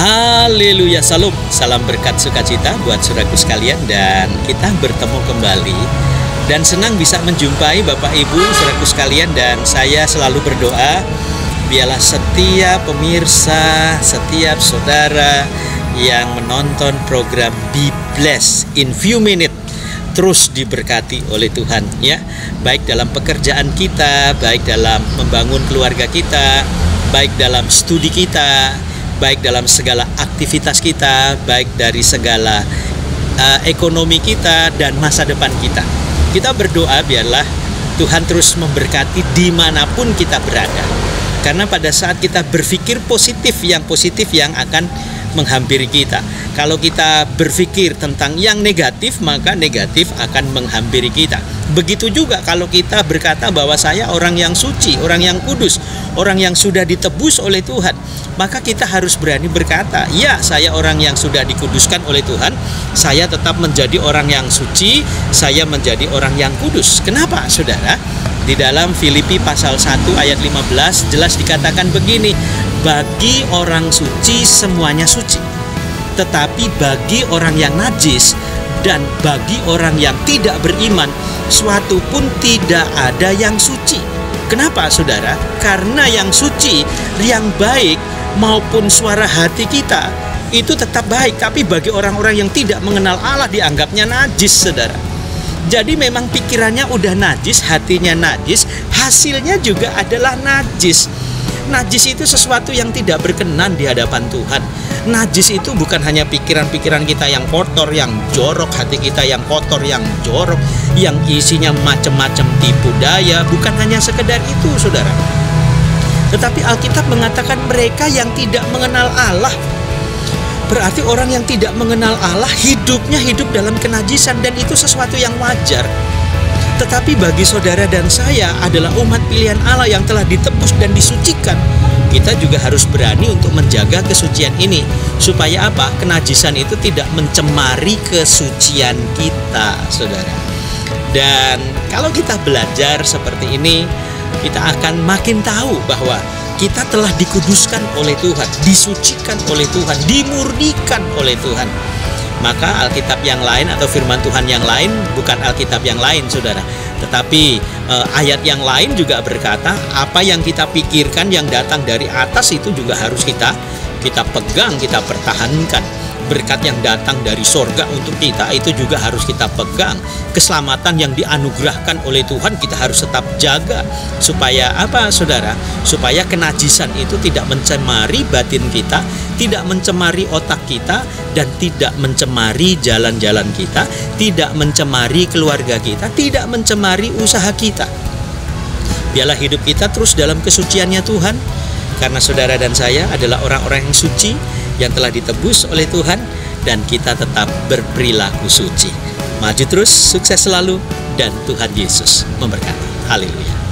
Haleluya, salam, salam berkat sukacita buat saudaraku sekalian, dan kita bertemu kembali dan senang bisa menjumpai Bapak Ibu saudaraku sekalian. Dan saya selalu berdoa biarlah setiap pemirsa, setiap saudara yang menonton program Be Blessed in Few Minutes terus diberkati oleh Tuhan, ya, baik dalam pekerjaan kita, baik dalam membangun keluarga kita, baik dalam studi kita, baik dalam segala aktivitas kita, baik dari segala ekonomi kita dan masa depan kita. Kita berdoa biarlah Tuhan terus memberkati dimanapun kita berada. Karena pada saat kita berpikir positif yang akan menghampiri kita. Kalau kita berpikir tentang yang negatif, maka negatif akan menghampiri kita. Begitu juga kalau kita berkata bahwa saya orang yang suci, orang yang kudus, orang yang sudah ditebus oleh Tuhan, maka kita harus berani berkata, ya, saya orang yang sudah dikuduskan oleh Tuhan, saya tetap menjadi orang yang suci, saya menjadi orang yang kudus. Kenapa, saudara? Di dalam Filipi pasal 1 ayat 15 jelas dikatakan begini, bagi orang suci semuanya suci, tetapi bagi orang yang najis dan bagi orang yang tidak beriman, suatu pun tidak ada yang suci. Kenapa, saudara? Karena yang suci, yang baik maupun suara hati kita itu tetap baik, tapi bagi orang-orang yang tidak mengenal Allah dianggapnya najis, saudara. Jadi memang pikirannya udah najis, hatinya najis, hasilnya juga adalah najis. Najis itu sesuatu yang tidak berkenan di hadapan Tuhan. Najis itu bukan hanya pikiran-pikiran kita yang kotor, yang jorok, hati kita yang kotor, yang jorok, yang isinya macam-macam tipu daya. Bukan hanya sekedar itu, saudara. Tetapi Alkitab mengatakan mereka yang tidak mengenal Allah. Berarti orang yang tidak mengenal Allah hidupnya hidup dalam kenajisan, dan itu sesuatu yang wajar. Tetapi bagi saudara dan saya adalah umat pilihan Allah yang telah ditebus dan disucikan, kita juga harus berani untuk menjaga kesucian ini. Supaya apa? Kenajisan itu tidak mencemari kesucian kita, saudara. Dan kalau kita belajar seperti ini, kita akan makin tahu bahwa kita telah dikuduskan oleh Tuhan, disucikan oleh Tuhan, dimurnikan oleh Tuhan. Maka Alkitab yang lain atau firman Tuhan yang lain bukan Alkitab yang lain, saudara. Tetapi ayat yang lain juga berkata, apa yang kita pikirkan yang datang dari atas itu juga harus kita pegang, kita pertahankan. Berkat yang datang dari sorga untuk kita itu juga harus kita pegang. Keselamatan yang dianugerahkan oleh Tuhan kita harus tetap jaga. Supaya apa, saudara? Supaya kenajisan itu tidak mencemari batin kita, tidak mencemari otak kita, dan tidak mencemari jalan-jalan kita, tidak mencemari keluarga kita, tidak mencemari usaha kita. Biarlah hidup kita terus dalam kesuciannya Tuhan, karena saudara dan saya adalah orang-orang yang suci, yang telah ditebus oleh Tuhan, dan kita tetap berperilaku suci. Maju terus, sukses selalu, dan Tuhan Yesus memberkati. Haleluya.